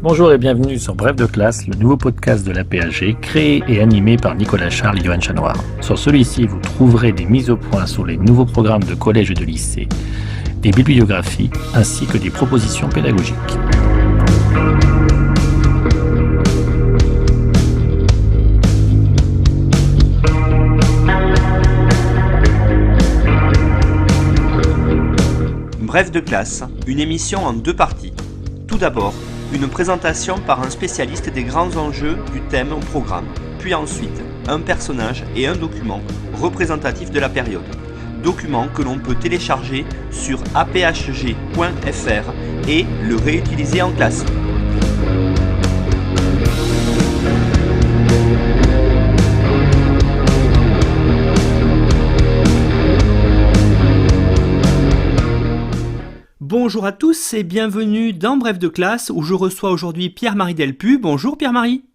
Bonjour et bienvenue sur Bref de classe, le nouveau podcast de l'APAG, créé et animé par Nicolas Charles et Johan Chanoir. Sur celui-ci, vous trouverez des mises au point sur les nouveaux programmes de collège et de lycée, des bibliographies ainsi que des propositions pédagogiques. Bref de classe, une émission en deux parties. Tout d'abord, une présentation par un spécialiste des grands enjeux du thème au programme, puis ensuite un personnage et un document représentatif de la période. Document que l'on peut télécharger sur aphg.fr et le réutiliser en classe. Bonjour à tous et bienvenue dans Bref de classe où je reçois aujourd'hui Pierre-Marie Delpu. Bonjour Pierre-Marie.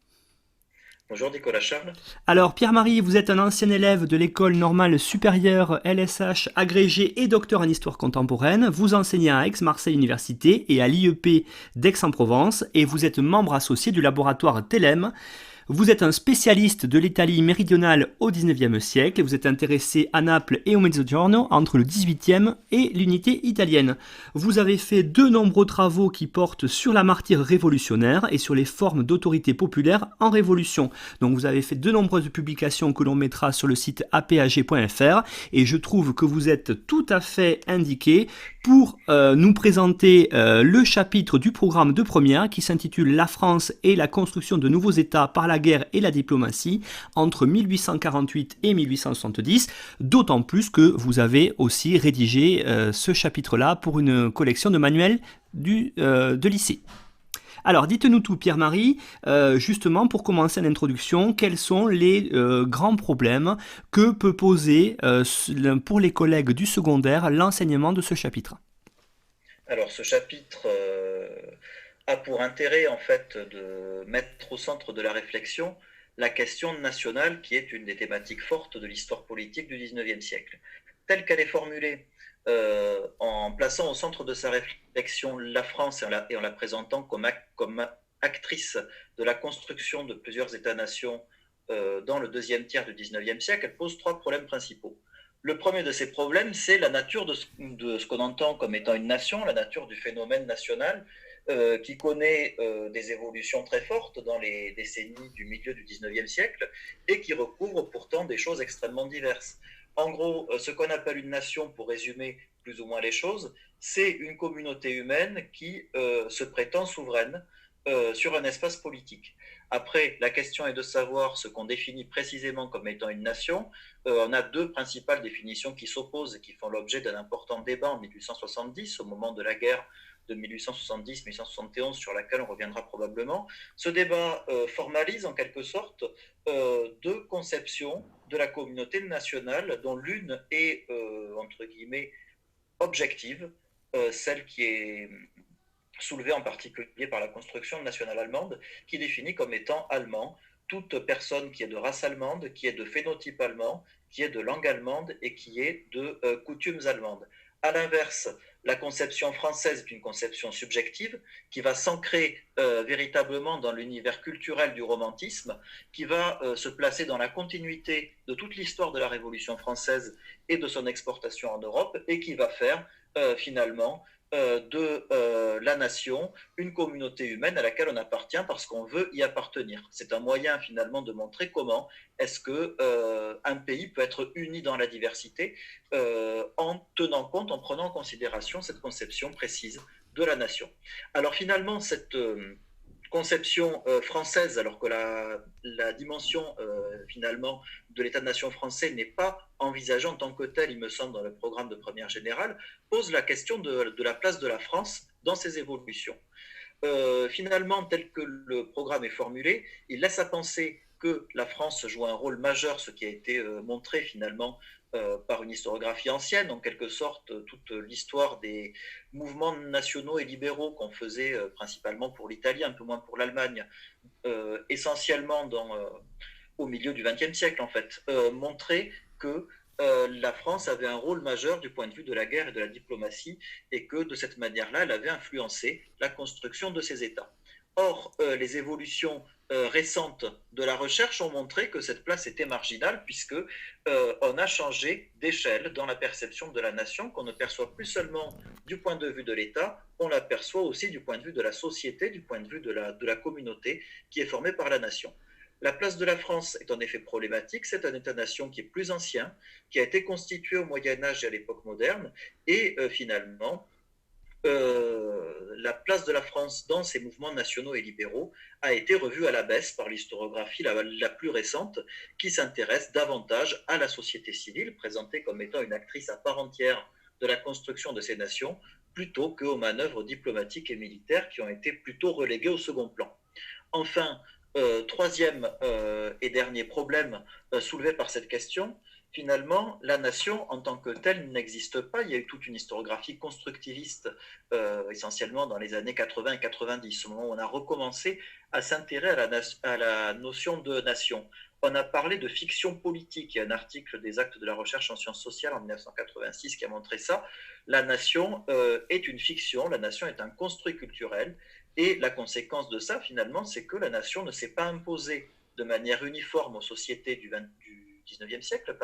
Bonjour Nicolas Charles. Alors Pierre-Marie, vous êtes un ancien élève de l'école normale supérieure LSH, agrégé et docteur en histoire contemporaine. Vous enseignez à Aix-Marseille Université et à l'IEP d'Aix-en-Provence et vous êtes membre associé du laboratoire TELEM. Vous êtes un spécialiste de l'Italie méridionale au XIXe siècle et vous êtes intéressé à Naples et au Mezzogiorno entre le XVIIIe et l'unité italienne. Vous avez fait de nombreux travaux qui portent sur la martyre révolutionnaire et sur les formes d'autorité populaire en révolution. Donc vous avez fait de nombreuses publications que l'on mettra sur le site aphg.fr et je trouve que vous êtes tout à fait indiqué pour nous présenter le chapitre du programme de première qui s'intitule « La France et la construction de nouveaux États par la guerre et la diplomatie entre 1848 et 1870 », d'autant plus que vous avez aussi rédigé ce chapitre-là pour une collection de manuels de lycée. Alors, dites-nous tout, Pierre-Marie, justement, pour commencer l'introduction, quels sont les grands problèmes que peut poser pour les collègues du secondaire l'enseignement de ce chapitre? Alors ce chapitre a pour intérêt en fait de mettre au centre de la réflexion la question nationale qui est une des thématiques fortes de l'histoire politique du XIXe siècle. Telle qu'elle est formulée en plaçant au centre de sa réflexion la France et en la présentant comme actrice de la construction de plusieurs États-nations dans le deuxième tiers du XIXe siècle, elle pose trois problèmes principaux. Le premier de ces problèmes, c'est la nature de ce qu'on entend comme étant une nation, la nature du phénomène national, qui connaît des évolutions très fortes dans les décennies du milieu du XIXe siècle et qui recouvre pourtant des choses extrêmement diverses. En gros, ce qu'on appelle une nation, pour résumer plus ou moins les choses, c'est une communauté humaine qui se prétend souveraine sur un espace politique. Après, la question est de savoir ce qu'on définit précisément comme étant une nation. On a deux principales définitions qui s'opposent et qui font l'objet d'un important débat en 1870, au moment de la guerre de 1870-1871, sur laquelle on reviendra probablement. Ce débat formalise en quelque sorte deux conceptions de la communauté nationale, dont l'une est, entre guillemets, objective, celle qui est soulevée en particulier par la construction nationale allemande, qui définit comme étant allemand toute personne qui est de race allemande, qui est de phénotype allemand, qui est de langue allemande et qui est de coutumes allemandes. À l'inverse, la conception française est une conception subjective qui va s'ancrer véritablement dans l'univers culturel du romantisme, qui va se placer dans la continuité de toute l'histoire de la Révolution française et de son exportation en Europe, et qui va faire finalement de la nation une communauté humaine à laquelle on appartient parce qu'on veut y appartenir. C'est un moyen finalement de montrer comment est-ce qu'un pays peut être uni dans la diversité en tenant compte, en prenant en considération cette conception précise de la nation. Alors finalement, cette conception française, alors que la dimension finalement de l'État-nation français n'est pas envisagée en tant que telle, il me semble, dans le programme de première générale, pose la question de la place de la France dans ces évolutions. Finalement, tel que le programme est formulé, il laisse à penser que la France joue un rôle majeur, ce qui a été montré finalement par une historiographie ancienne, en quelque sorte toute l'histoire des mouvements nationaux et libéraux qu'on faisait principalement pour l'Italie, un peu moins pour l'Allemagne, essentiellement au milieu du XXe siècle en fait, montrait que la France avait un rôle majeur du point de vue de la guerre et de la diplomatie et que de cette manière-là, elle avait influencé la construction de ces États. Or, les évolutions récentes de la recherche ont montré que cette place était marginale puisque on a changé d'échelle dans la perception de la nation, qu'on ne perçoit plus seulement du point de vue de l'État, on l'aperçoit aussi du point de vue de la société, du point de vue de la communauté qui est formée par la nation. La place de la France est en effet problématique. C'est un État-nation qui est plus ancien, qui a été constitué au Moyen-Âge et à l'époque moderne, et finalement, la place de la France dans ces mouvements nationaux et libéraux a été revue à la baisse par l'historiographie la plus récente, qui s'intéresse davantage à la société civile, présentée comme étant une actrice à part entière de la construction de ces nations, plutôt qu'aux manœuvres diplomatiques et militaires qui ont été plutôt reléguées au second plan. Enfin, troisième et dernier problème soulevé par cette question, finalement, la nation en tant que telle n'existe pas. Il y a eu toute une historiographie constructiviste, essentiellement dans les années 80 et 90, au moment où on a recommencé à s'intéresser à la notion de nation. On a parlé de fiction politique. Il y a un article des Actes de la recherche en sciences sociales en 1986 qui a montré ça. La nation est une fiction, la nation est un construit culturel. Et la conséquence de ça, finalement, c'est que la nation ne s'est pas imposée de manière uniforme aux sociétés du 19e siècle.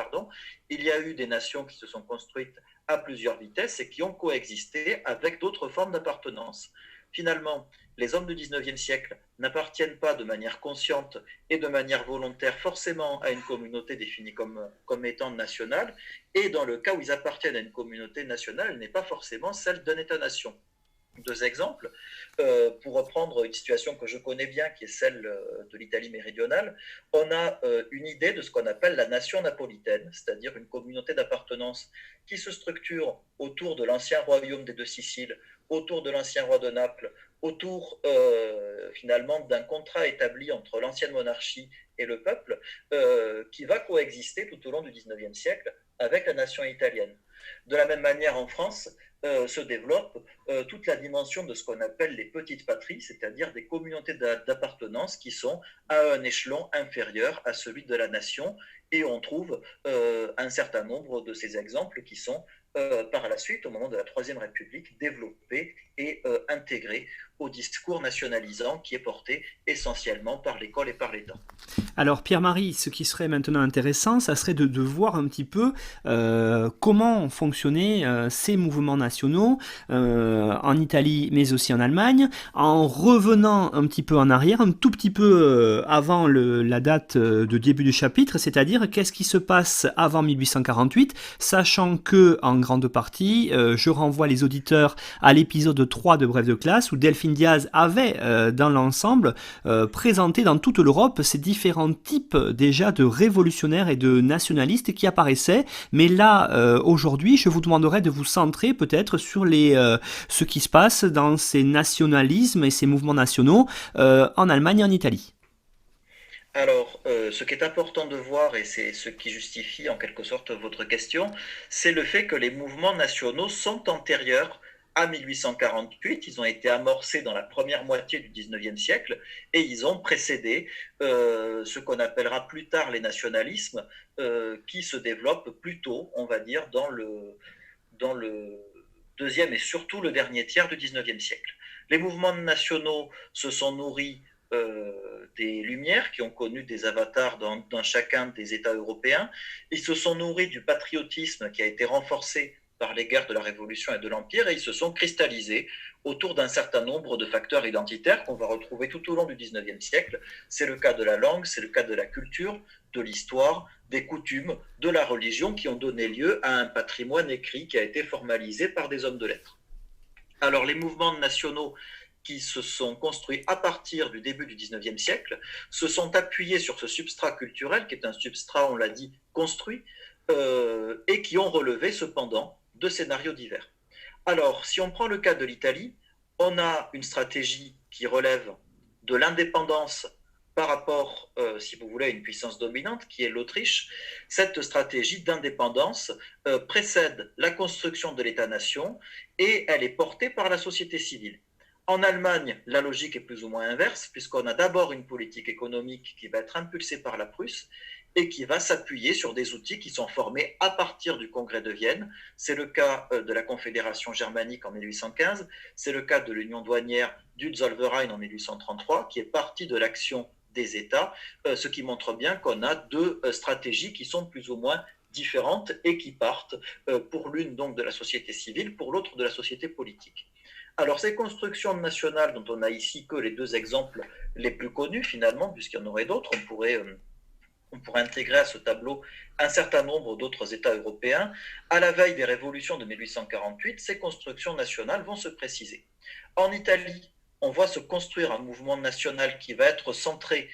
Il y a eu des nations qui se sont construites à plusieurs vitesses et qui ont coexisté avec d'autres formes d'appartenance. Finalement, les hommes du 19e siècle n'appartiennent pas de manière consciente et de manière volontaire forcément à une communauté définie comme étant nationale. Et dans le cas où ils appartiennent à une communauté nationale, elle n'est pas forcément celle d'un État-nation. Deux exemples, pour reprendre une situation que je connais bien, qui est celle de l'Italie méridionale, on a une idée de ce qu'on appelle la nation napolitaine, c'est-à-dire une communauté d'appartenance qui se structure autour de l'ancien royaume des deux Siciles, autour de l'ancien roi de Naples, autour finalement d'un contrat établi entre l'ancienne monarchie et le peuple, qui va coexister tout au long du XIXe siècle avec la nation italienne. De la même manière, en France, se développe toute la dimension de ce qu'on appelle les petites patries, c'est-à-dire des communautés d'appartenance qui sont à un échelon inférieur à celui de la nation. Et on trouve un certain nombre de ces exemples qui sont par la suite, au moment de la Troisième République, développés et intégrés au discours nationalisant qui est porté essentiellement par l'école et par l'État. Alors Pierre-Marie, ce qui serait maintenant intéressant, ça serait de voir un petit peu comment fonctionnaient ces mouvements nationaux en Italie mais aussi en Allemagne, en revenant un petit peu en arrière, un tout petit peu avant la date de début du chapitre, c'est-à-dire qu'est-ce qui se passe avant 1848, sachant que en grande partie, je renvoie les auditeurs à l'épisode 3 de Bref de classe où Delphine Diaz avait dans l'ensemble présenté dans toute l'Europe ces différents types déjà de révolutionnaires et de nationalistes qui apparaissaient. Mais là, aujourd'hui, je vous demanderai de vous centrer peut-être sur ce qui se passe dans ces nationalismes et ces mouvements nationaux en Allemagne et en Italie. Alors, ce qui est important de voir, et c'est ce qui justifie en quelque sorte votre question, c'est le fait que les mouvements nationaux sont antérieurs à 1848. Ils ont été amorcés dans la première moitié du 19e siècle et ils ont précédé ce qu'on appellera plus tard les nationalismes, qui se développent plutôt, on va dire, dans le deuxième et surtout le dernier tiers du 19e siècle. Les mouvements nationaux se sont nourris des Lumières, qui ont connu des avatars dans chacun des États européens. Ils se sont nourris du patriotisme qui a été renforcé par les guerres de la Révolution et de l'Empire, et ils se sont cristallisés autour d'un certain nombre de facteurs identitaires qu'on va retrouver tout au long du XIXe siècle. C'est le cas de la langue, c'est le cas de la culture, de l'histoire, des coutumes, de la religion, qui ont donné lieu à un patrimoine écrit qui a été formalisé par des hommes de lettres. Alors les mouvements nationaux qui se sont construits à partir du début du XIXe siècle se sont appuyés sur ce substrat culturel, qui est un substrat, on l'a dit, construit, et qui ont relevé cependant de scénarios divers. Alors, si on prend le cas de l'Italie, on a une stratégie qui relève de l'indépendance par rapport, si vous voulez, à une puissance dominante, qui est l'Autriche. Cette stratégie d'indépendance précède la construction de l'État-nation et elle est portée par la société civile. En Allemagne, la logique est plus ou moins inverse, puisqu'on a d'abord une politique économique qui va être impulsée par la Prusse, et qui va s'appuyer sur des outils qui sont formés à partir du Congrès de Vienne. C'est le cas de la Confédération germanique en 1815, c'est le cas de l'Union douanière du Zollverein en 1833, qui est partie de l'action des États, ce qui montre bien qu'on a deux stratégies qui sont plus ou moins différentes et qui partent pour l'une donc de la société civile, pour l'autre de la société politique. Alors ces constructions nationales dont on a ici que les deux exemples les plus connus finalement, puisqu'il y en aurait d'autres, on pourrait intégrer à ce tableau un certain nombre d'autres États européens. À la veille des révolutions de 1848, ces constructions nationales vont se préciser. En Italie, on voit se construire un mouvement national qui va être centré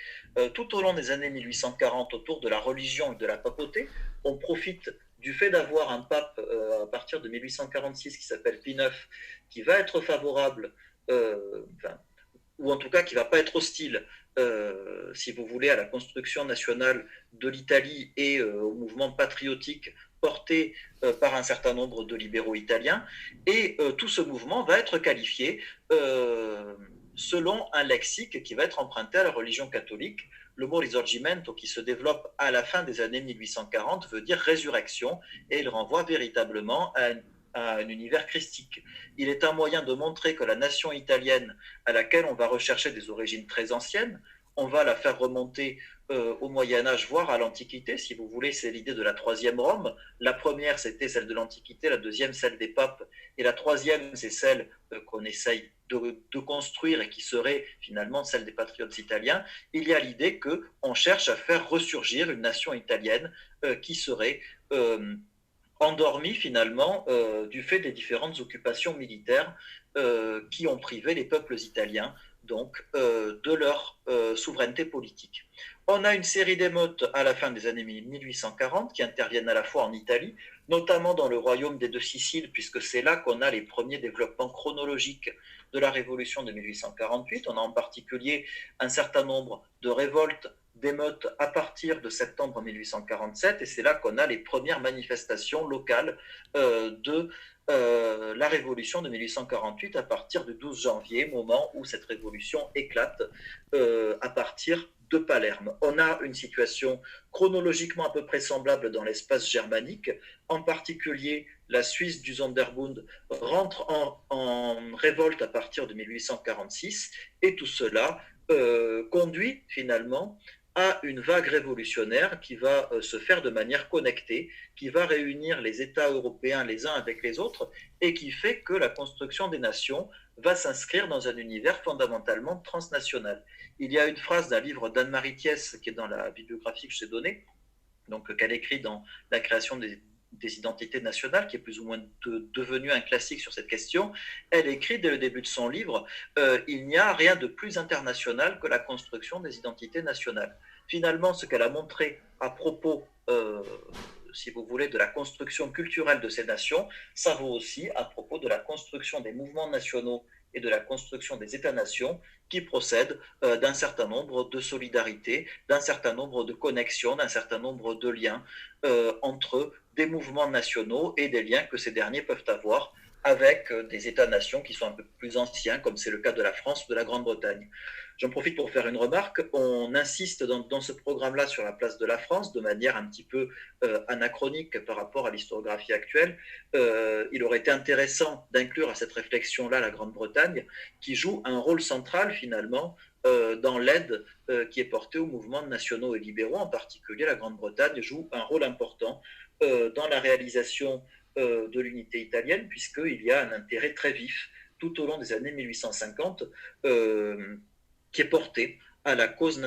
tout au long des années 1840 autour de la religion et de la papauté. On profite du fait d'avoir un pape à partir de 1846 qui s'appelle Pie IX, qui va être favorable, ou en tout cas qui ne va pas être hostile, si vous voulez, à la construction nationale de l'Italie et au mouvement patriotique porté par un certain nombre de libéraux italiens. Et tout ce mouvement va être qualifié selon un lexique qui va être emprunté à la religion catholique. Le mot risorgimento, qui se développe à la fin des années 1840, veut dire résurrection, et il renvoie véritablement à un univers christique. Il est un moyen de montrer que la nation italienne, à laquelle on va rechercher des origines très anciennes, on va la faire remonter au Moyen-Âge, voire à l'Antiquité, si vous voulez, c'est l'idée de la troisième Rome. La première, c'était celle de l'Antiquité, la deuxième, celle des papes, et la troisième, c'est celle qu'on essaye de construire et qui serait finalement celle des patriotes italiens. Il y a l'idée qu'on cherche à faire ressurgir une nation italienne qui serait endormie finalement du fait des différentes occupations militaires qui ont privé les peuples italiens donc de leur souveraineté politique. On a une série d'émeutes à la fin des années 1840 qui interviennent à la fois en Italie, notamment dans le royaume des deux Siciles, puisque c'est là qu'on a les premiers développements chronologiques de la révolution de 1848. On a en particulier un certain nombre de révoltes, d'émeutes à partir de septembre 1847, et c'est là qu'on a les premières manifestations locales de la révolution de 1848 à partir du 12 janvier, moment où cette révolution éclate à partir de Palerme. On a une situation chronologiquement à peu près semblable dans l'espace germanique, en particulier la Suisse du Sonderbund rentre en révolte à partir de 1846, et tout cela conduit finalement à une vague révolutionnaire qui va se faire de manière connectée, qui va réunir les États européens les uns avec les autres, et qui fait que la construction des nations va s'inscrire dans un univers fondamentalement transnational. Il y a une phrase d'un livre d'Anne-Marie Thiès, qui est dans la bibliographie que je t'ai donnée, donc qu'elle écrit dans La création des identités nationales, qui est plus ou moins devenu un classique sur cette question. Elle écrit dès le début de son livre il n'y a rien de plus international que la construction des identités nationales. Finalement, ce qu'elle a montré à propos, si vous voulez, de la construction culturelle de ces nations, ça vaut aussi à propos de la construction des mouvements nationaux et de la construction des États-nations qui procèdent d'un certain nombre de solidarités, d'un certain nombre de connexions, d'un certain nombre de liens entre des mouvements nationaux et des liens que ces derniers peuvent avoir avec des États-nations qui sont un peu plus anciens, comme c'est le cas de la France ou de la Grande-Bretagne. J'en profite pour faire une remarque. On insiste dans ce programme-là sur la place de la France de manière un petit peu anachronique par rapport à l'historiographie actuelle. Il aurait été intéressant d'inclure à cette réflexion-là la Grande-Bretagne, qui joue un rôle central finalement dans l'aide qui est portée aux mouvements nationaux et libéraux. En particulier, la Grande-Bretagne joue un rôle important dans la réalisation de l'unité italienne, puisqu'il y a un intérêt très vif tout au long des années 1850 qui est porté à la cause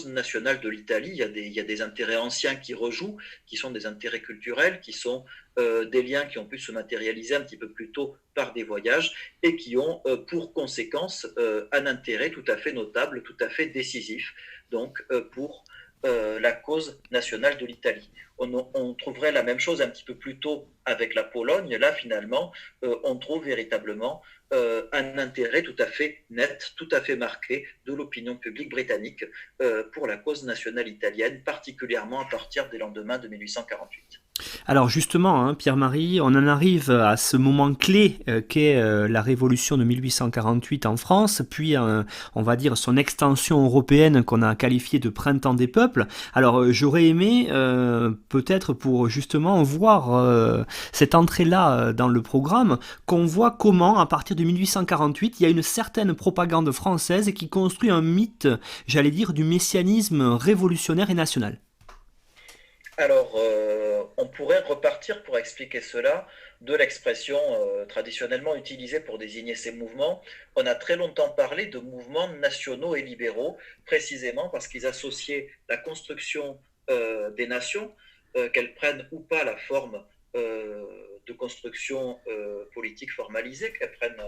nationale de l'Italie. Il y a des intérêts anciens qui rejouent, qui sont des intérêts culturels, qui sont des liens qui ont pu se matérialiser un petit peu plus tôt par des voyages et qui ont pour conséquence un intérêt tout à fait notable, tout à fait décisif, donc pour la cause nationale de l'Italie. On trouverait la même chose un petit peu plus tôt avec la Pologne. Là, finalement, on trouve véritablement un intérêt tout à fait net, tout à fait marqué de l'opinion publique britannique pour la cause nationale italienne, particulièrement à partir des lendemains de 1848. Alors justement, hein, Pierre-Marie, on en arrive à ce moment clé qu'est la révolution de 1848 en France, puis on va dire son extension européenne qu'on a qualifiée de printemps des peuples. Alors j'aurais aimé peut-être pour justement voir cette entrée-là dans le programme, qu'on voit comment à partir de 1848, il y a une certaine propagande française qui construit un mythe, j'allais dire, du messianisme révolutionnaire et national. Alors, on pourrait repartir pour expliquer cela de l'expression traditionnellement utilisée pour désigner ces mouvements. On a très longtemps parlé de mouvements nationaux et libéraux, précisément parce qu'ils associaient la construction des nations, qu'elles prennent ou pas la forme de construction politique formalisée, qu'elles prennent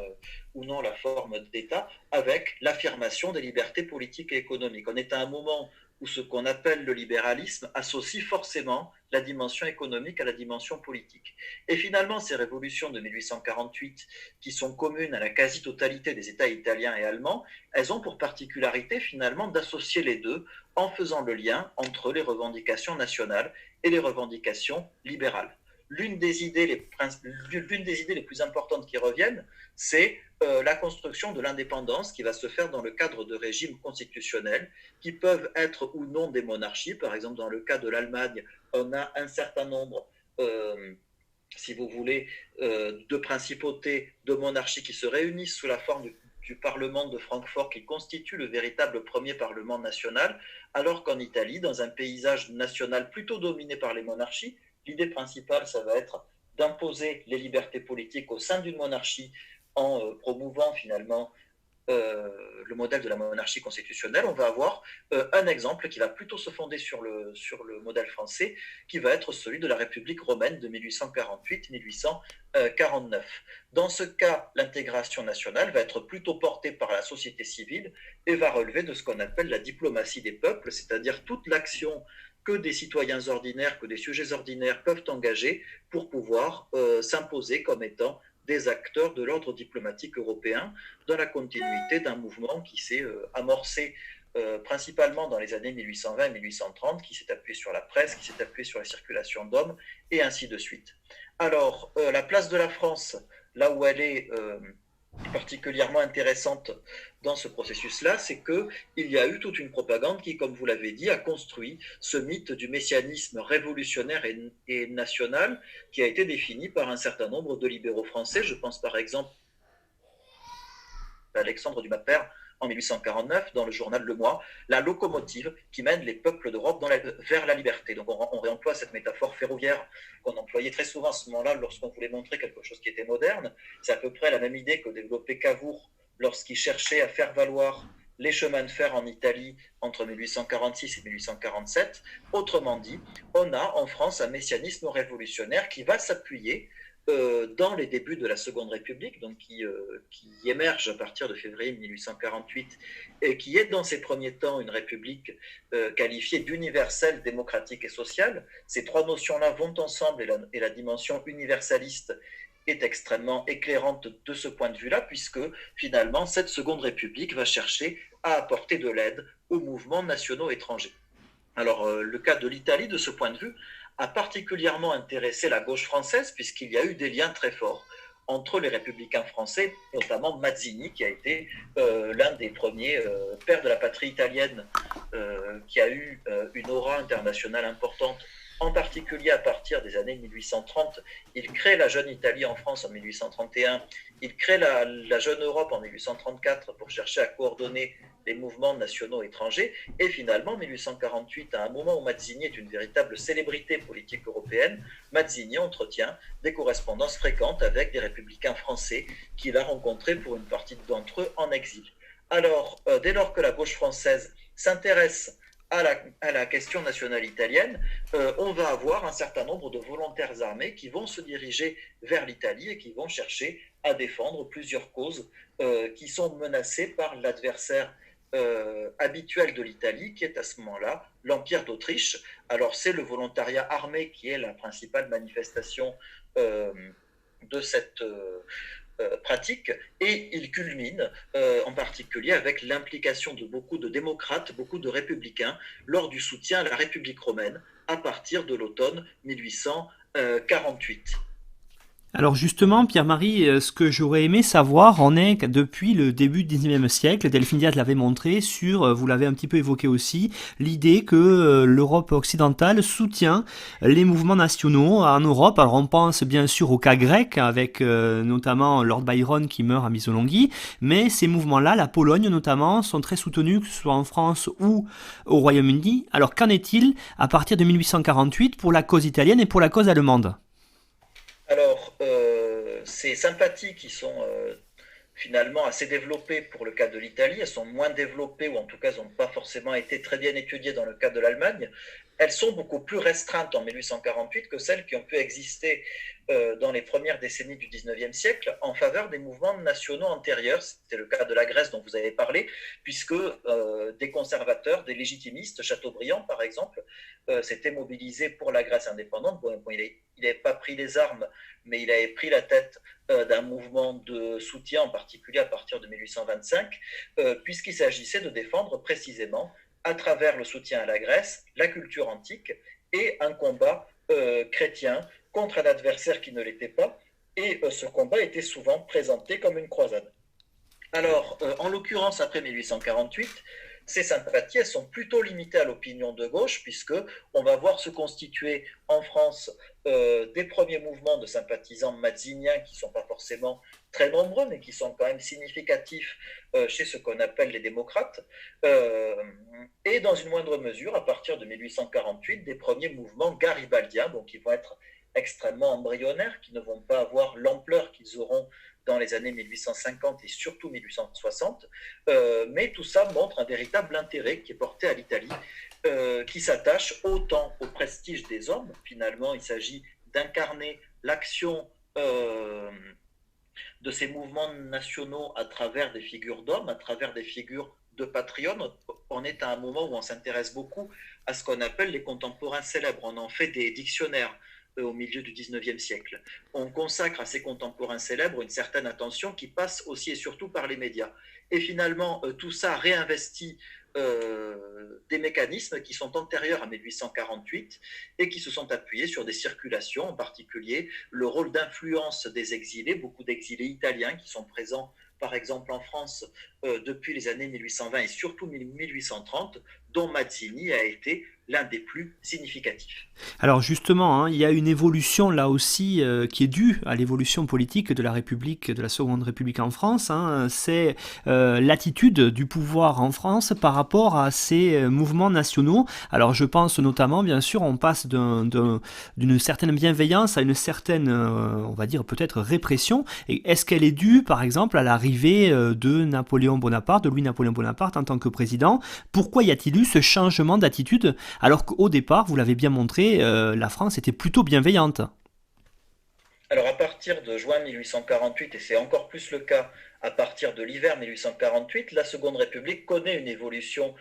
ou non la forme d'État, avec l'affirmation des libertés politiques et économiques. On est à un moment où ce qu'on appelle le libéralisme associe forcément la dimension économique à la dimension politique. Et finalement, ces révolutions de 1848, qui sont communes à la quasi-totalité des États italiens et allemands, elles ont pour particularité finalement d'associer les deux en faisant le lien entre les revendications nationales et les revendications libérales. L'une des idées les plus importantes qui reviennent, c'est la construction de l'indépendance qui va se faire dans le cadre de régimes constitutionnels qui peuvent être ou non des monarchies. Par exemple, dans le cas de l'Allemagne, on a un certain nombre, si vous voulez, de principautés, de monarchies qui se réunissent sous la forme du Parlement de Francfort qui constitue le véritable premier Parlement national, alors qu'en Italie, dans un paysage national plutôt dominé par les monarchies, l'idée principale, ça va être d'imposer les libertés politiques au sein d'une monarchie en promouvant finalement le modèle de la monarchie constitutionnelle. On va avoir un exemple qui va plutôt se fonder sur le modèle français, qui va être celui de la République romaine de 1848-1849. Dans ce cas, l'intégration nationale va être plutôt portée par la société civile et va relever de ce qu'on appelle la diplomatie des peuples, c'est-à-dire toute l'action que des citoyens ordinaires, que des sujets ordinaires peuvent engager pour pouvoir s'imposer comme étant des acteurs de l'ordre diplomatique européen dans la continuité d'un mouvement qui s'est amorcé principalement dans les années 1820 et 1830, qui s'est appuyé sur la presse, qui s'est appuyé sur la circulation d'hommes, et ainsi de suite. Alors, la place de la France, là où elle est particulièrement intéressante dans ce processus-là, c'est qu'il y a eu toute une propagande qui, comme vous l'avez dit, a construit ce mythe du messianisme révolutionnaire et national qui a été défini par un certain nombre de libéraux français. Je pense par exemple à Alexandre Dumas-Père en 1849 dans le journal Le Mois, la locomotive qui mène les peuples d'Europe vers la liberté. Donc on réemploie cette métaphore ferroviaire qu'on employait très souvent à ce moment-là lorsqu'on voulait montrer quelque chose qui était moderne. C'est à peu près la même idée que développait Cavour lorsqu'il cherchait à faire valoir les chemins de fer en Italie entre 1846 et 1847. Autrement dit, on a en France un messianisme révolutionnaire qui va s'appuyer dans les débuts de la Seconde République, donc qui émerge à partir de février 1848 et qui est dans ses premiers temps une république qualifiée d'universelle, démocratique et sociale. Ces trois notions-là vont ensemble et la dimension universaliste est extrêmement éclairante de ce point de vue-là, puisque finalement cette Seconde République va chercher à apporter de l'aide aux mouvements nationaux étrangers. Alors le cas de l'Italie, de ce point de vue, a particulièrement intéressé la gauche française, puisqu'il y a eu des liens très forts entre les républicains français, notamment Mazzini, qui a été l'un des premiers pères de la patrie italienne, qui a eu une aura internationale importante, en particulier à partir des années 1830. Il crée la jeune Italie en France en 1831, il crée la jeune Europe en 1834 pour chercher à coordonner les mouvements nationaux étrangers, et finalement, 1848, à un moment où Mazzini est une véritable célébrité politique européenne, Mazzini entretient des correspondances fréquentes avec des républicains français qu'il a rencontrés pour une partie d'entre eux en exil. Alors, dès lors que la gauche française s'intéresse à la question nationale italienne, on va avoir un certain nombre de volontaires armés qui vont se diriger vers l'Italie et qui vont chercher à défendre plusieurs causes qui sont menacées par l'adversaire habituel de l'Italie, qui est à ce moment-là l'Empire d'Autriche. Alors c'est le volontariat armé qui est la principale manifestation de cette pratique, et il culmine en particulier avec l'implication de beaucoup de démocrates, beaucoup de républicains lors du soutien à la République romaine à partir de l'automne 1800, 1948. Alors justement, Pierre-Marie, ce que j'aurais aimé savoir en est que depuis le début du 19e siècle, Delphine Diaz l'avait montré vous l'avez un petit peu évoqué aussi, l'idée que l'Europe occidentale soutient les mouvements nationaux en Europe. Alors on pense bien sûr au cas grec, avec notamment Lord Byron qui meurt à Missolonghi, mais ces mouvements-là, la Pologne notamment, sont très soutenus, que ce soit en France ou au Royaume-Uni. Alors qu'en est-il à partir de 1848 pour la cause italienne et pour la cause allemande ? Alors, ces sympathies qui sont finalement assez développées pour le cas de l'Italie, elles sont moins développées, ou en tout cas, elles n'ont pas forcément été très bien étudiées dans le cas de l'Allemagne. Elles sont beaucoup plus restreintes en 1848 que celles qui ont pu exister dans les premières décennies du 19e siècle en faveur des mouvements nationaux antérieurs. C'était le cas de la Grèce dont vous avez parlé, puisque des conservateurs, des légitimistes, Chateaubriand par exemple, s'étaient mobilisés pour la Grèce indépendante. Bon, il n'avait pas pris les armes, mais il avait pris la tête d'un mouvement de soutien, en particulier à partir de 1825, puisqu'il s'agissait de défendre précisément, à travers le soutien à la Grèce, la culture antique et un combat chrétien contre un adversaire qui ne l'était pas. Et ce combat était souvent présenté comme une croisade. Alors, en l'occurrence, après 1848, ces sympathies, elles sont plutôt limitées à l'opinion de gauche, puisqu'on va voir se constituer en France des premiers mouvements de sympathisants mazziniens qui ne sont pas forcément très nombreux, mais qui sont quand même significatifs chez ce qu'on appelle les démocrates. Et dans une moindre mesure, à partir de 1848, des premiers mouvements garibaldiens, donc qui vont être extrêmement embryonnaires, qui ne vont pas avoir l'ampleur qu'ils auront dans les années 1850 et surtout 1860, mais tout ça montre un véritable intérêt qui est porté à l'Italie, qui s'attache autant au prestige des hommes. Finalement, il s'agit d'incarner l'action de ces mouvements nationaux à travers des figures d'hommes, à travers des figures de patriotes. On est à un moment où on s'intéresse beaucoup à ce qu'on appelle les contemporains célèbres. On en fait des dictionnaires au milieu du 19e siècle. On consacre à ces contemporains célèbres une certaine attention qui passe aussi et surtout par les médias. Et finalement, tout ça réinvestit des mécanismes qui sont antérieurs à 1848 et qui se sont appuyés sur des circulations, en particulier le rôle d'influence des exilés, beaucoup d'exilés italiens qui sont présents par exemple en France depuis les années 1820 et surtout 1830, dont Mazzini a été l'un des plus significatifs. Alors justement, hein, il y a une évolution là aussi qui est due à l'évolution politique de la République, de la Seconde République en France. Hein. C'est l'attitude du pouvoir en France par rapport à ces mouvements nationaux. Alors je pense notamment, bien sûr, on passe d'une certaine bienveillance à une certaine, on va dire peut-être répression. Et est-ce qu'elle est due, par exemple, à l'arrivée de Napoléon Bonaparte, de Louis-Napoléon Bonaparte en tant que président? Pourquoi y a-t-il eu ce changement d'attitude alors qu'au départ, vous l'avez bien montré, la France était plutôt bienveillante? Alors à partir de juin 1848, et c'est encore plus le cas à partir de l'hiver 1848, la Seconde République connaît une évolution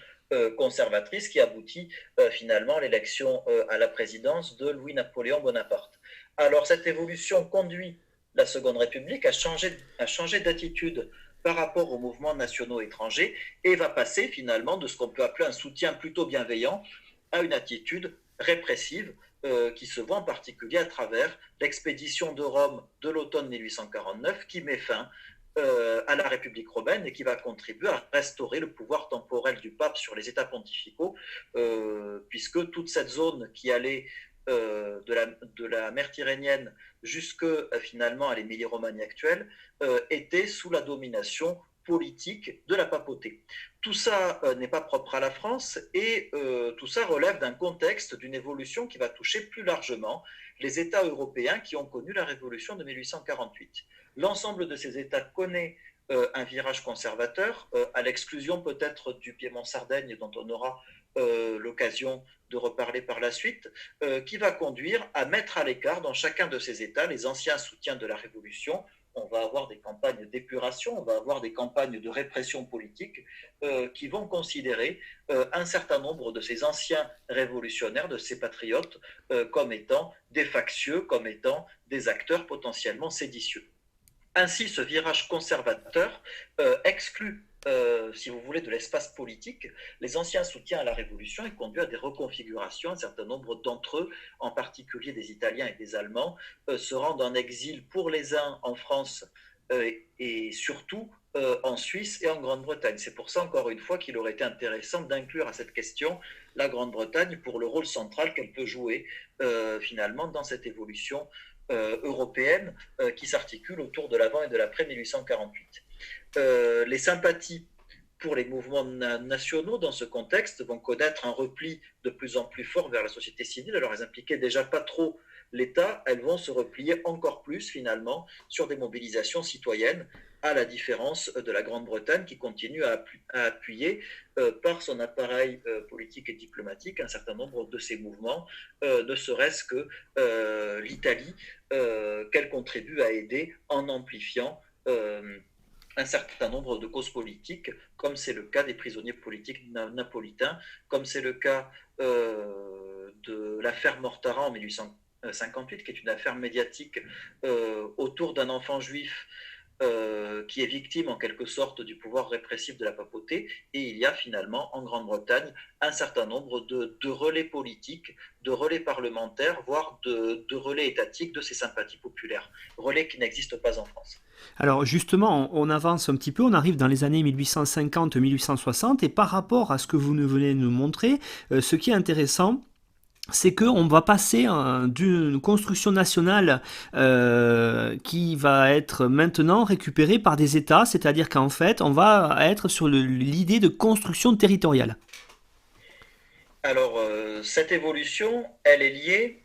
conservatrice qui aboutit finalement à l'élection à la présidence de Louis-Napoléon Bonaparte. Alors cette évolution conduit la Seconde République à changer d'attitude par rapport aux mouvements nationaux étrangers et va passer finalement de ce qu'on peut appeler un soutien plutôt bienveillant à une attitude répressive qui se voit en particulier à travers l'expédition de Rome de l'automne 1849 qui met fin à la République romaine et qui va contribuer à restaurer le pouvoir temporel du pape sur les États pontificaux, puisque toute cette zone qui allait de la mer Tyrrhénienne jusque finalement à l'Émilie-Romagne actuelle était sous la domination politique de la papauté. Tout ça n'est pas propre à la France et tout ça relève d'un contexte, d'une évolution qui va toucher plus largement les États européens qui ont connu la révolution de 1848. L'ensemble de ces États connaît un virage conservateur, à l'exclusion peut-être du Piémont-Sardaigne dont on aura l'occasion de reparler par la suite, qui va conduire à mettre à l'écart dans chacun de ces États les anciens soutiens de la Révolution. On va avoir des campagnes d'épuration, on va avoir des campagnes de répression politique qui vont considérer un certain nombre de ces anciens révolutionnaires, de ces patriotes, comme étant des factieux, comme étant des acteurs potentiellement séditieux. Ainsi, ce virage conservateur exclut si vous voulez, de l'espace politique, les anciens soutiens à la Révolution, et conduit à des reconfigurations. Un certain nombre d'entre eux, en particulier des Italiens et des Allemands, se rendent en exil pour les uns en France et surtout en Suisse et en Grande-Bretagne. C'est pour ça, encore une fois, qu'il aurait été intéressant d'inclure à cette question la Grande-Bretagne pour le rôle central qu'elle peut jouer finalement dans cette évolution européenne qui s'articule autour de l'avant et de l'après 1848. Les sympathies pour les mouvements nationaux dans ce contexte vont connaître un repli de plus en plus fort vers la société civile. Alors elles impliquaient déjà pas trop l'État, elles vont se replier encore plus finalement sur des mobilisations citoyennes, à la différence de la Grande-Bretagne qui continue à appuyer par son appareil politique et diplomatique un certain nombre de ces mouvements, ne serait-ce que l'Italie, qu'elle contribue à aider en amplifiant un certain nombre de causes politiques, comme c'est le cas des prisonniers politiques napolitains, comme c'est le cas de l'affaire Mortara en 1858, qui est une affaire médiatique autour d'un enfant juif qui est victime en quelque sorte du pouvoir répressif de la papauté. Et il y a finalement en Grande-Bretagne un certain nombre de relais politiques, de relais parlementaires, voire de relais étatiques de ces sympathies populaires, relais qui n'existent pas en France. Alors justement, on avance un petit peu, on arrive dans les années 1850-1860, et par rapport à ce que vous venez de nous montrer, ce qui est intéressant, c'est qu'on va passer d'une construction nationale qui va être maintenant récupérée par des États, c'est-à-dire qu'en fait, on va être sur l'idée de construction territoriale. Alors, cette évolution, elle est liée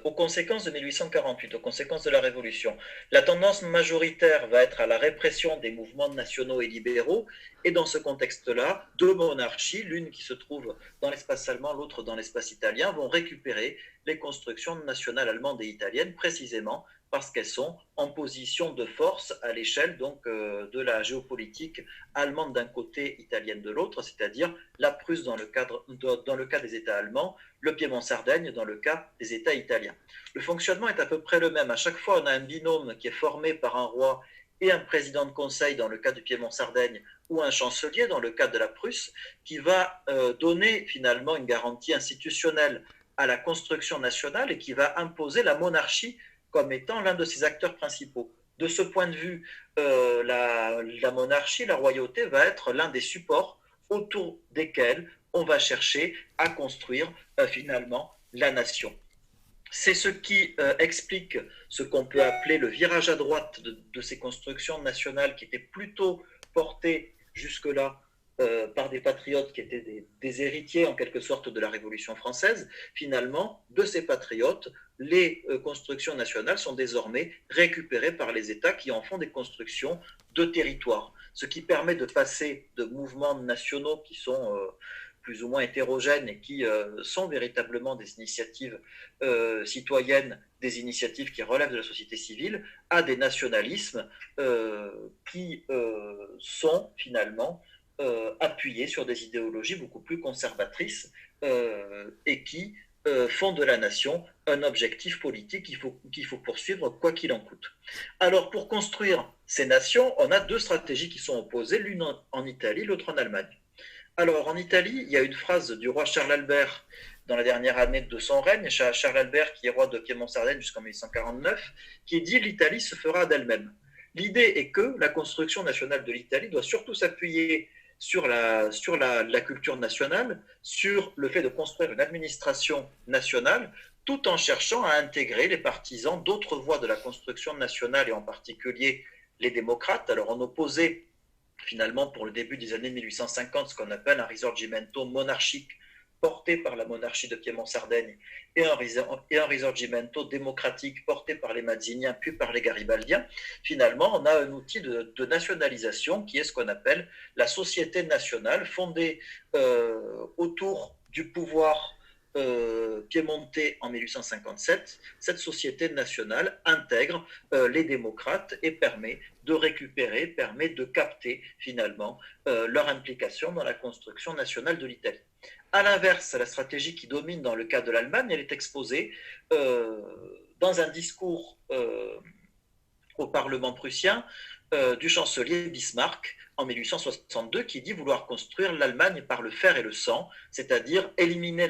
aux conséquences de 1848, aux conséquences de la Révolution. La tendance majoritaire va être à la répression des mouvements nationaux et libéraux, et dans ce contexte-là, deux monarchies, l'une qui se trouve dans l'espace allemand, l'autre dans l'espace italien, vont récupérer les constructions nationales allemandes et italiennes, précisément parce qu'elles sont en position de force à l'échelle donc de la géopolitique allemande d'un côté, italienne de l'autre, c'est-à-dire la Prusse dans le cas des États allemands, le Piémont-Sardaigne dans le cas des États italiens. Le fonctionnement est à peu près le même. À chaque fois, on a un binôme qui est formé par un roi et un président de conseil dans le cas du Piémont-Sardaigne, ou un chancelier dans le cas de la Prusse, qui va donner finalement une garantie institutionnelle à la construction nationale et qui va imposer la monarchie comme étant l'un de ses acteurs principaux. De ce point de vue, la monarchie, la royauté va être l'un des supports autour desquels on va chercher à construire finalement la nation. C'est ce qui explique ce qu'on peut appeler le virage à droite de ces constructions nationales qui étaient plutôt portées jusque-là par des patriotes qui étaient des héritiers en quelque sorte de la Révolution française. Finalement, de ces patriotes, les constructions nationales sont désormais récupérées par les États qui en font des constructions de territoire, ce qui permet de passer de mouvements nationaux qui sont plus ou moins hétérogènes et qui sont véritablement des initiatives citoyennes, des initiatives qui relèvent de la société civile, à des nationalismes qui sont finalement appuyés sur des idéologies beaucoup plus conservatrices et qui font de la nation un objectif politique qu'il faut poursuivre quoi qu'il en coûte. Alors pour construire ces nations, on a deux stratégies qui sont opposées, l'une en Italie, l'autre en Allemagne. Alors en Italie, il y a une phrase du roi Charles Albert dans la dernière année de son règne, Charles Albert qui est roi de Piémont-Sardaigne jusqu'en 1849, qui dit « l'Italie se fera d'elle-même ». L'idée est que la construction nationale de l'Italie doit surtout s'appuyer sur la culture nationale, sur le fait de construire une administration nationale, tout en cherchant à intégrer les partisans d'autres voies de la construction nationale, et en particulier les démocrates. Alors on opposait finalement pour le début des années 1850 ce qu'on appelle un risorgimento monarchique porté par la monarchie de Piémont-Sardaigne et un risorgimento démocratique porté par les Mazziniens puis par les Garibaldiens. Finalement, on a un outil de nationalisation qui est ce qu'on appelle la société nationale, fondée autour du pouvoir piémontais en 1857. Cette société nationale intègre les démocrates et permet de récupérer, permet de capter finalement leur implication dans la construction nationale de l'Italie. À l'inverse, la stratégie qui domine dans le cas de l'Allemagne, elle est exposée dans un discours au Parlement prussien du chancelier Bismarck en 1862 qui dit vouloir construire l'Allemagne par le fer et le sang, c'est-à-dire éliminer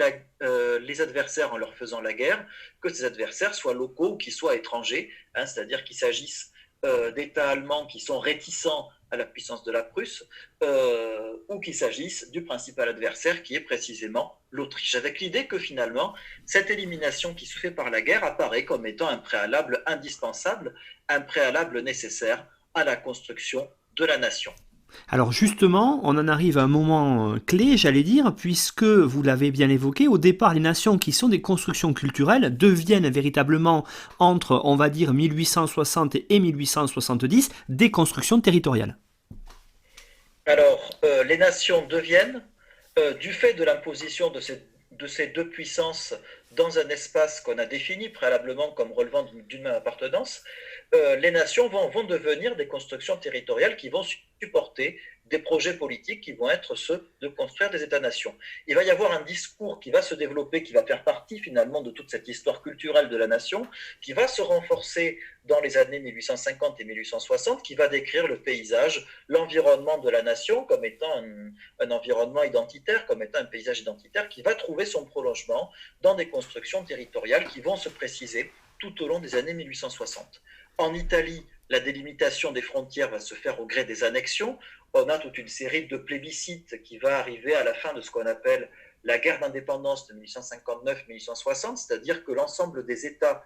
les adversaires en leur faisant la guerre, que ces adversaires soient locaux ou qu'ils soient étrangers, c'est-à-dire qu'il s'agisse d'États allemands qui sont réticents à la puissance de la Prusse, ou qu'il s'agisse du principal adversaire qui est précisément l'Autriche, avec l'idée que finalement cette élimination qui se fait par la guerre apparaît comme étant un préalable indispensable, un préalable nécessaire à la construction de la nation. Alors justement, on en arrive à un moment clé, j'allais dire, puisque, vous l'avez bien évoqué, au départ, les nations qui sont des constructions culturelles deviennent véritablement, entre, on va dire, 1860 et 1870, des constructions territoriales. Alors, les nations deviennent, du fait de l'imposition de ces deux puissances dans un espace qu'on a défini préalablement comme relevant d'une même appartenance, les nations vont devenir des constructions territoriales qui vont supporter des projets politiques qui vont être ceux de construire des États-nations. Il va y avoir un discours qui va se développer, qui va faire partie finalement de toute cette histoire culturelle de la nation, qui va se renforcer dans les années 1850 et 1860, qui va décrire le paysage, l'environnement de la nation comme étant un environnement identitaire, comme étant un paysage identitaire, qui va trouver son prolongement dans des constructions territoriales qui vont se préciser tout au long des années 1860. En Italie, la délimitation des frontières va se faire au gré des annexions. On a toute une série de plébiscites qui va arriver à la fin de ce qu'on appelle la guerre d'indépendance de 1859-1860, c'est-à-dire que l'ensemble des États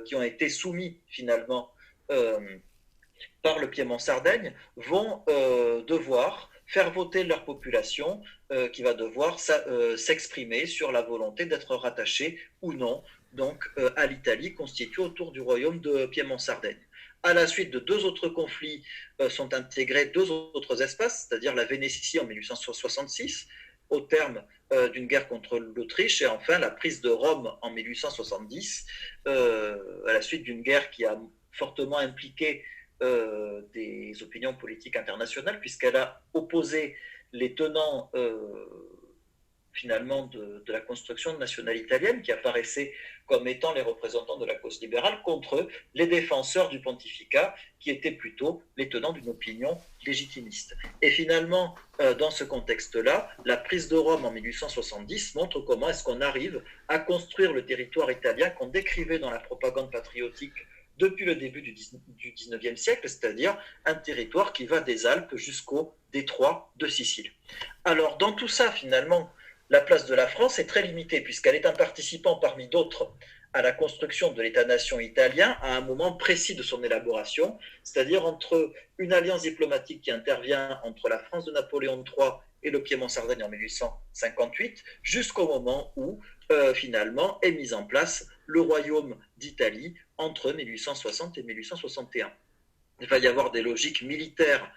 qui ont été soumis finalement par le Piémont-Sardaigne vont devoir faire voter leur population qui va devoir s'exprimer sur la volonté d'être rattachée ou non donc, à l'Italie, constituée autour du royaume de Piémont-Sardaigne. À la suite de deux autres conflits sont intégrés deux autres espaces, c'est-à-dire la Vénétie en 1866, au terme d'une guerre contre l'Autriche, et enfin la prise de Rome en 1870, à la suite d'une guerre qui a fortement impliqué des opinions politiques internationales, puisqu'elle a opposé les tenants finalement de la construction nationale italienne, qui apparaissaient comme étant les représentants de la cause libérale, contre les défenseurs du pontificat, qui étaient plutôt les tenants d'une opinion légitimiste. Et finalement, dans ce contexte-là, la prise de Rome en 1870 montre comment est-ce qu'on arrive à construire le territoire italien qu'on décrivait dans la propagande patriotique depuis le début du 19e siècle, c'est-à-dire un territoire qui va des Alpes jusqu'au détroit de Sicile. Alors, dans tout ça, finalement, la place de la France est très limitée, puisqu'elle est un participant parmi d'autres à la construction de l'État-nation italien à un moment précis de son élaboration, c'est-à-dire entre une alliance diplomatique qui intervient entre la France de Napoléon III et le Piémont-Sardaigne en 1858, jusqu'au moment où, finalement, est mis en place le royaume d'Italie entre 1860 et 1861. Il va y avoir des logiques militaires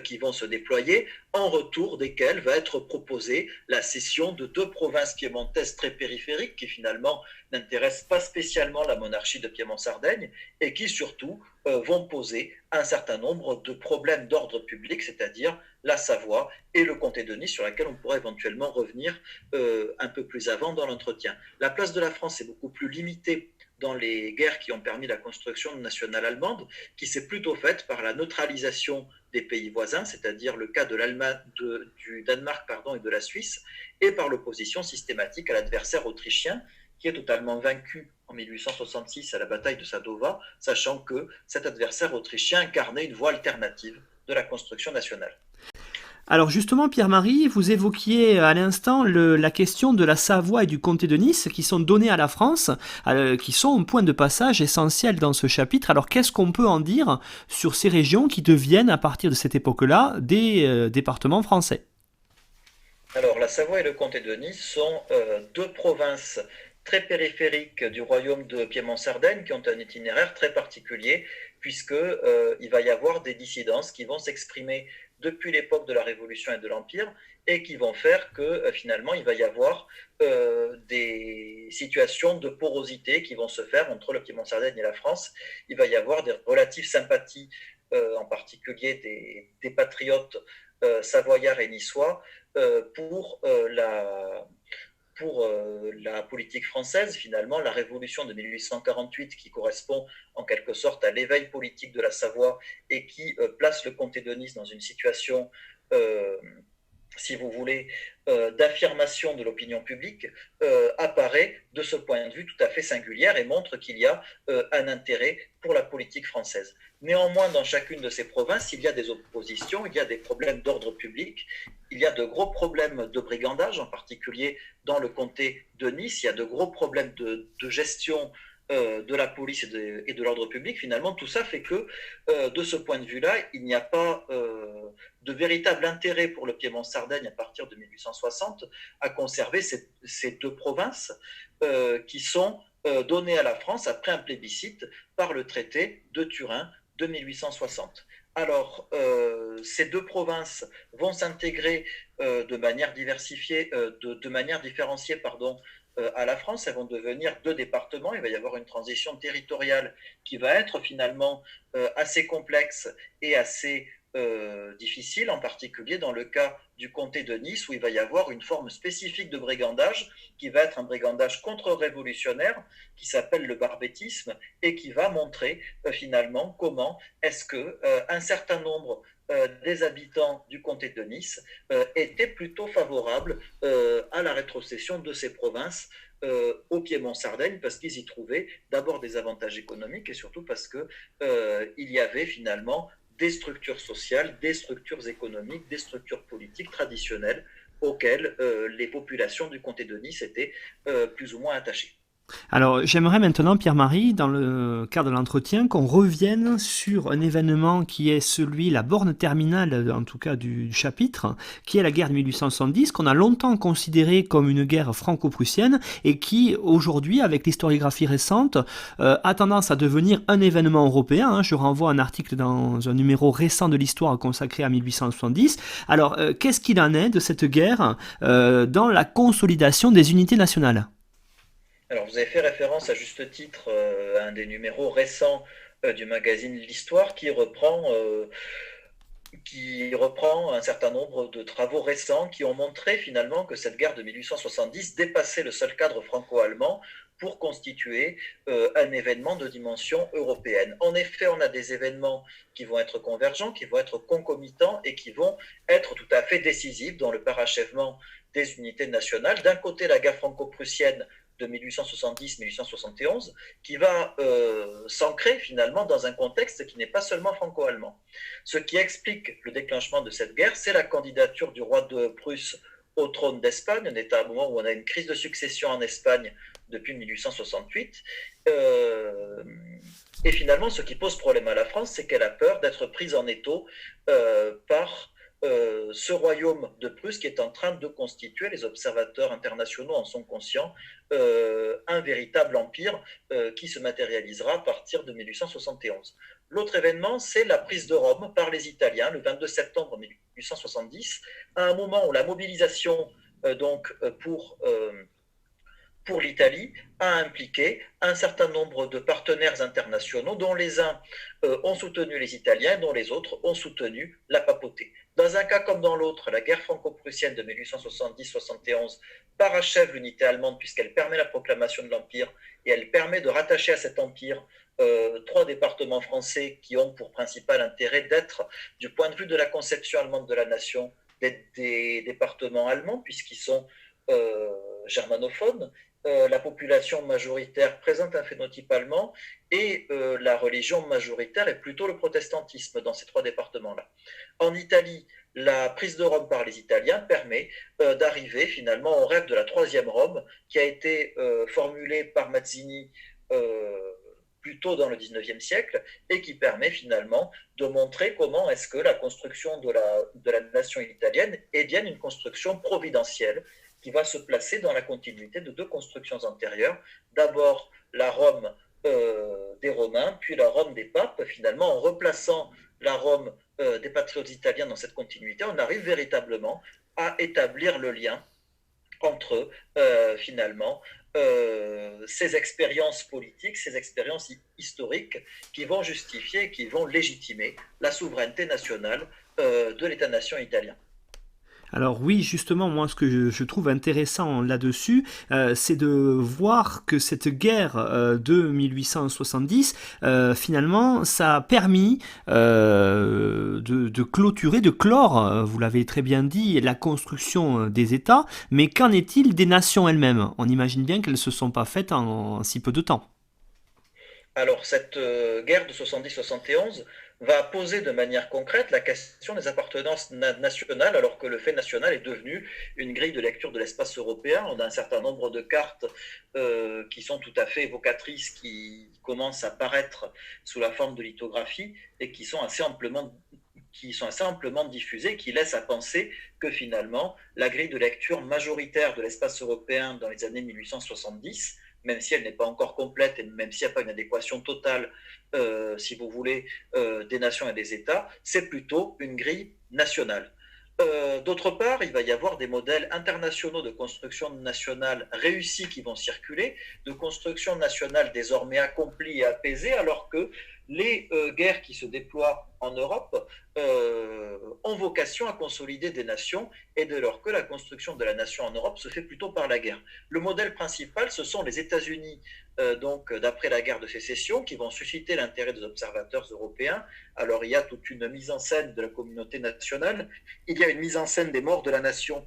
qui vont se déployer, en retour desquelles va être proposée la cession de deux provinces piémontaises très périphériques qui finalement n'intéressent pas spécialement la monarchie de Piémont-Sardaigne et qui surtout vont poser un certain nombre de problèmes d'ordre public, c'est-à-dire la Savoie et le comté de Nice, sur laquelle on pourrait éventuellement revenir un peu plus avant dans l'entretien. La place de la France est beaucoup plus limitée dans les guerres qui ont permis la construction nationale allemande, qui s'est plutôt faite par la neutralisation des pays voisins, c'est-à-dire le cas du Danemark et de la Suisse, et par l'opposition systématique à l'adversaire autrichien, qui est totalement vaincu en 1866 à la bataille de Sadova, sachant que cet adversaire autrichien incarnait une voie alternative de la construction nationale. Alors justement, Pierre-Marie, vous évoquiez à l'instant la question de la Savoie et du comté de Nice qui sont donnés à la France, qui sont un point de passage essentiel dans ce chapitre. Alors qu'est-ce qu'on peut en dire sur ces régions qui deviennent, à partir de cette époque-là, des départements français ? Alors la Savoie et le comté de Nice sont deux provinces très périphériques du royaume de Piémont-Sardaigne qui ont un itinéraire très particulier, puisqu'il va y avoir des dissidences qui vont s'exprimer depuis l'époque de la Révolution et de l'Empire, et qui vont faire que finalement il va y avoir des situations de porosité qui vont se faire entre le Piémont-Sardaigne et la France. Il va y avoir des relatives sympathies, en particulier des patriotes savoyards et niçois, pour pour la politique française, finalement, la révolution de 1848 qui correspond en quelque sorte à l'éveil politique de la Savoie et qui place le comté de Nice dans une situation, si vous voulez, d'affirmation de l'opinion publique, apparaît de ce point de vue tout à fait singulière et montre qu'il y a un intérêt pour la politique française. Néanmoins, dans chacune de ces provinces, il y a des oppositions, il y a des problèmes d'ordre public, il y a de gros problèmes de brigandage, en particulier dans le comté de Nice, il y a de gros problèmes de gestion de la police et de l'ordre public. Finalement, tout ça fait que, de ce point de vue-là, il n'y a pas de véritable intérêt pour le Piémont-Sardaigne à partir de 1860 à conserver ces deux provinces qui sont données à la France après un plébiscite par le traité de Turin de 1860. Alors, ces deux provinces vont s'intégrer de manière diversifiée, de manière différenciée, à la France. Elles vont devenir deux départements. Il va y avoir une transition territoriale qui va être finalement assez complexe et assez difficile, en particulier dans le cas du comté de Nice, où il va y avoir une forme spécifique de brigandage qui va être un brigandage contre-révolutionnaire qui s'appelle le barbétisme et qui va montrer finalement comment est-ce que un certain nombre des habitants du comté de Nice étaient plutôt favorables à la rétrocession de ces provinces au Piémont-Sardaigne, parce qu'ils y trouvaient d'abord des avantages économiques et surtout parce qu'il y avait finalement des structures sociales, des structures économiques, des structures politiques traditionnelles auxquelles les populations du comté de Nice étaient plus ou moins attachées. Alors, j'aimerais maintenant, Pierre-Marie, dans le cadre de l'entretien, qu'on revienne sur un événement qui est la borne terminale, en tout cas du chapitre, qui est la guerre de 1870, qu'on a longtemps considérée comme une guerre franco-prussienne et qui, aujourd'hui, avec l'historiographie récente, a tendance à devenir un événement européen. Je renvoie à un article dans un numéro récent de l'histoire consacré à 1870. Alors, qu'est-ce qu'il en est de cette guerre dans la consolidation des unités nationales ? Alors, vous avez fait référence à juste titre à un des numéros récents du magazine L'Histoire qui reprend un certain nombre de travaux récents qui ont montré finalement que cette guerre de 1870 dépassait le seul cadre franco-allemand pour constituer un événement de dimension européenne. En effet, on a des événements qui vont être convergents, qui vont être concomitants et qui vont être tout à fait décisifs dans le parachèvement des unités nationales. D'un côté, la guerre franco-prussienne de 1870-1871, qui va s'ancrer finalement dans un contexte qui n'est pas seulement franco-allemand. Ce qui explique le déclenchement de cette guerre, c'est la candidature du roi de Prusse au trône d'Espagne. On est à un moment où on a une crise de succession en Espagne depuis 1868. Et finalement, ce qui pose problème à la France, c'est qu'elle a peur d'être prise en étau par ce royaume de Prusse qui est en train de constituer, les observateurs internationaux en sont conscients, un véritable empire qui se matérialisera à partir de 1871. L'autre événement, c'est la prise de Rome par les Italiens le 22 septembre 1870, à un moment où la mobilisation pour l'Italie a impliqué un certain nombre de partenaires internationaux dont les uns ont soutenu les Italiens, dont les autres ont soutenu la papauté. Dans un cas comme dans l'autre, la guerre franco-prussienne de 1870-71 parachève l'unité allemande puisqu'elle permet la proclamation de l'Empire et elle permet de rattacher à cet empire trois départements français qui ont pour principal intérêt d'être, du point de vue de la conception allemande de la nation, des départements allemands puisqu'ils sont germanophones. La population majoritaire présente un phénotype allemand et la religion majoritaire est plutôt le protestantisme dans ces trois départements-là. En Italie, la prise de Rome par les Italiens permet d'arriver finalement au rêve de la troisième Rome qui a été formulée par Mazzini plus tôt dans le XIXe siècle et qui permet finalement de montrer comment est-ce que la construction de la nation italienne est bien une construction providentielle qui va se placer dans la continuité de deux constructions antérieures. D'abord la Rome des Romains, puis la Rome des papes. Finalement, en replaçant la Rome des patriotes italiens dans cette continuité, on arrive véritablement à établir le lien entre finalement ces expériences politiques, ces expériences historiques qui vont justifier, qui vont légitimer la souveraineté nationale de l'État-nation italien. Alors oui, justement, moi, ce que je trouve intéressant là-dessus, c'est de voir que cette guerre de 1870, finalement, ça a permis de clôturer, de clore, vous l'avez très bien dit, la construction des États. Mais qu'en est-il des nations elles-mêmes? On imagine bien qu'elles ne se sont pas faites en si peu de temps. Alors, cette guerre de 70-71 va poser de manière concrète la question des appartenances nationales, alors que le fait national est devenu une grille de lecture de l'espace européen. On a un certain nombre de cartes qui sont tout à fait évocatrices, qui commencent à paraître sous la forme de lithographie et qui sont assez amplement diffusées, qui laissent à penser que finalement, la grille de lecture majoritaire de l'espace européen dans les années 1870, même si elle n'est pas encore complète et même s'il n'y a pas une adéquation totale, si vous voulez, des nations et des États, c'est plutôt une grille nationale. D'autre part, il va y avoir des modèles internationaux de construction nationale réussis qui vont circuler, de construction nationale désormais accomplie et apaisée, alors que les guerres qui se déploient en Europe ont vocation à consolider des nations, et dès lors que la construction de la nation en Europe se fait plutôt par la guerre. Le modèle principal, ce sont les États-Unis, donc d'après la guerre de sécession, qui vont susciter l'intérêt des observateurs européens. Alors il y a toute une mise en scène de la communauté nationale, il y a une mise en scène des morts de la nation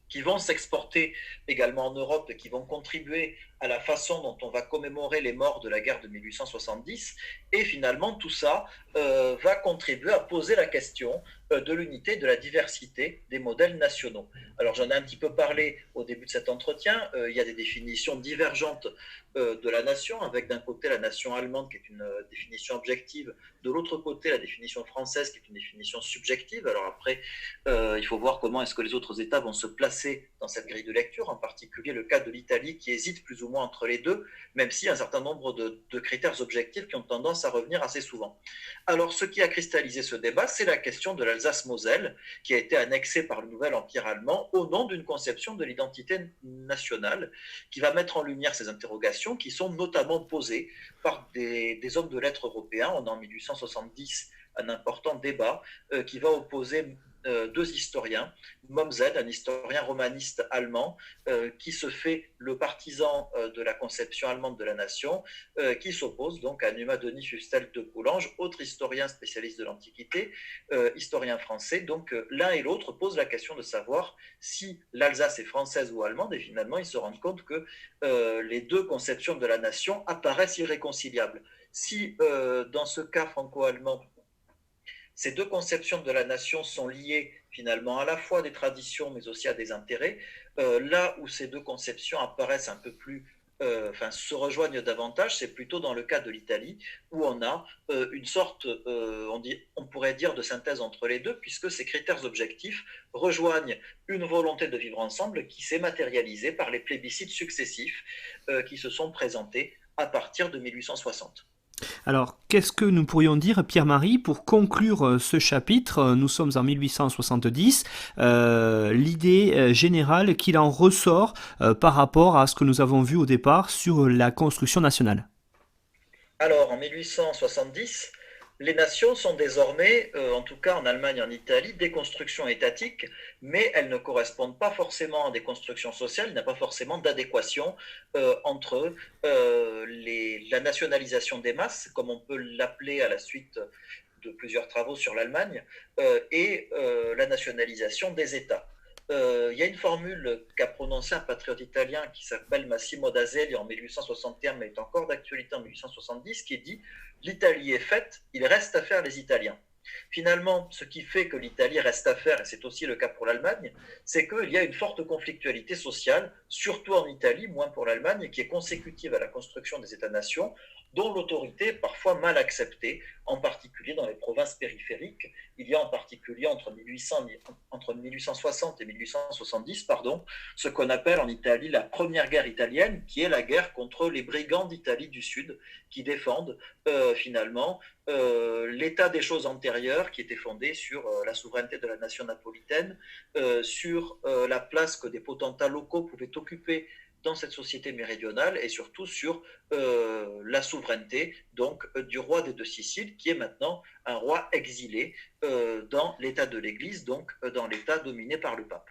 qui vont s'exporter également en Europe et qui vont contribuer à la façon dont on va commémorer les morts de la guerre de 1870. Et finalement, tout ça va contribuer à poser la question de l'unité, de la diversité des modèles nationaux. Alors j'en ai un petit peu parlé au début de cet entretien. Il y a des définitions divergentes de la nation, avec d'un côté la nation allemande qui est une définition objective, de l'autre côté la définition française qui est une définition subjective. Alors après, il faut voir comment est-ce que les autres États vont se placer dans cette grille de lecture, en particulier le cas de l'Italie qui hésite plus ou moins entre les deux, même s'il y a un certain nombre de critères objectifs qui ont tendance à revenir assez souvent. Alors ce qui a cristallisé ce débat, c'est la question de l'Alsace-Moselle, qui a été annexée par le nouvel empire allemand au nom d'une conception de l'identité nationale, qui va mettre en lumière ces interrogations qui sont notamment posées par des hommes de lettres européens. On a en 1870 un important débat qui va opposer deux historiens, Mommsen, un historien romaniste allemand, qui se fait le partisan de la conception allemande de la nation, qui s'oppose donc à Numa Denis Fustel de Coulanges, autre historien spécialiste de l'Antiquité, historien français. Donc l'un et l'autre posent la question de savoir si l'Alsace est française ou allemande, et finalement ils se rendent compte que les deux conceptions de la nation apparaissent irréconciliables. Si dans ce cas franco-allemand, ces deux conceptions de la nation sont liées finalement à la fois à des traditions mais aussi à des intérêts. Là où ces deux conceptions apparaissent un peu plus, se rejoignent davantage, c'est plutôt dans le cas de l'Italie où on a une sorte, on pourrait dire, de synthèse entre les deux, puisque ces critères objectifs rejoignent une volonté de vivre ensemble qui s'est matérialisée par les plébiscites successifs qui se sont présentés à partir de 1860. Alors, qu'est-ce que nous pourrions dire, Pierre-Marie, pour conclure ce chapitre? Nous sommes en 1870. L'idée générale qu'il en ressort par rapport à ce que nous avons vu au départ sur la construction nationale. Alors, en 1870, les nations sont désormais, en tout cas en Allemagne et en Italie, des constructions étatiques, mais elles ne correspondent pas forcément à des constructions sociales. Il n'y a pas forcément d'adéquation entre la nationalisation des masses, comme on peut l'appeler à la suite de plusieurs travaux sur l'Allemagne, et la nationalisation des États. Il y a une formule qu'a prononcée un patriote italien qui s'appelle Massimo d'Azeglio en 1861, mais est encore d'actualité en 1870, qui dit « L'Italie est faite, il reste à faire les Italiens ». Finalement, ce qui fait que l'Italie reste à faire, et c'est aussi le cas pour l'Allemagne, c'est qu'il y a une forte conflictualité sociale, surtout en Italie, moins pour l'Allemagne, qui est consécutive à la construction des États-nations, dont l'autorité est parfois mal acceptée, en particulier dans les provinces périphériques. Il y a en particulier entre 1860 et 1870, ce qu'on appelle en Italie la première guerre italienne, qui est la guerre contre les brigands d'Italie du Sud, qui défendent finalement l'état des choses antérieur, qui était fondé sur la souveraineté de la nation napolitaine, sur la place que des potentats locaux pouvaient occuper dans cette société méridionale et surtout sur la souveraineté donc du roi des deux Siciles, qui est maintenant un roi exilé dans l'état de l'Église, donc dans l'état dominé par le pape.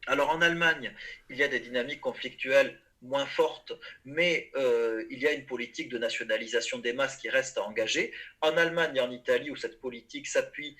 Alors en Allemagne, il y a des dynamiques conflictuelles moins fortes, mais il y a une politique de nationalisation des masses qui reste à engager. En Allemagne et en Italie, où cette politique s'appuie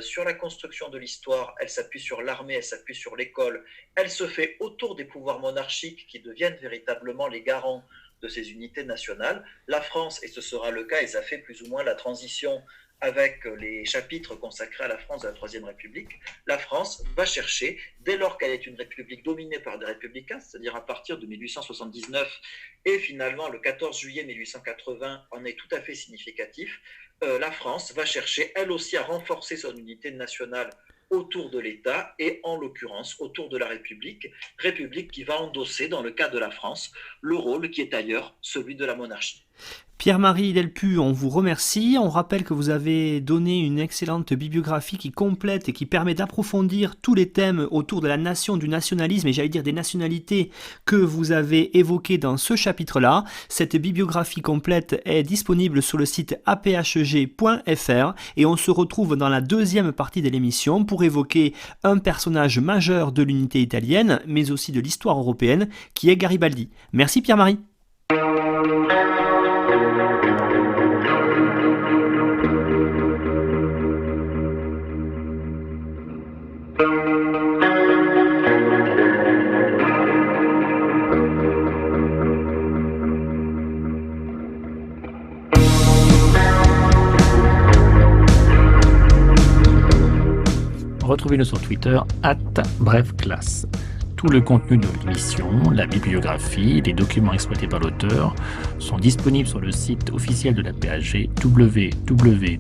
sur la construction de l'histoire, elle s'appuie sur l'armée, elle s'appuie sur l'école, elle se fait autour des pouvoirs monarchiques qui deviennent véritablement les garants de ces unités nationales. La France, et ce sera le cas, et ça fait plus ou moins la transition avec les chapitres consacrés à la France de la Troisième République, la France va chercher, dès lors qu'elle est une république dominée par des républicains, c'est-à-dire à partir de 1879, et finalement le 14 juillet 1880 en est tout à fait significatif, la France va chercher elle aussi à renforcer son unité nationale autour de l'État et en l'occurrence autour de la République qui va endosser dans le cas de la France le rôle qui est ailleurs celui de la monarchie. Pierre-Marie Delpuy, on vous remercie. On rappelle que vous avez donné une excellente bibliographie qui complète et qui permet d'approfondir tous les thèmes autour de la nation, du nationalisme et j'allais dire des nationalités que vous avez évoquées dans ce chapitre-là. Cette bibliographie complète est disponible sur le site aphg.fr et on se retrouve dans la deuxième partie de l'émission pour évoquer un personnage majeur de l'unité italienne, mais aussi de l'histoire européenne, qui est Garibaldi. Merci Pierre-Marie. Retrouvez-nous sur Twitter @brefclasse. Tout le contenu de l'émission, la bibliographie, les documents exploités par l'auteur sont disponibles sur le site officiel de la PAG www.apag.fr.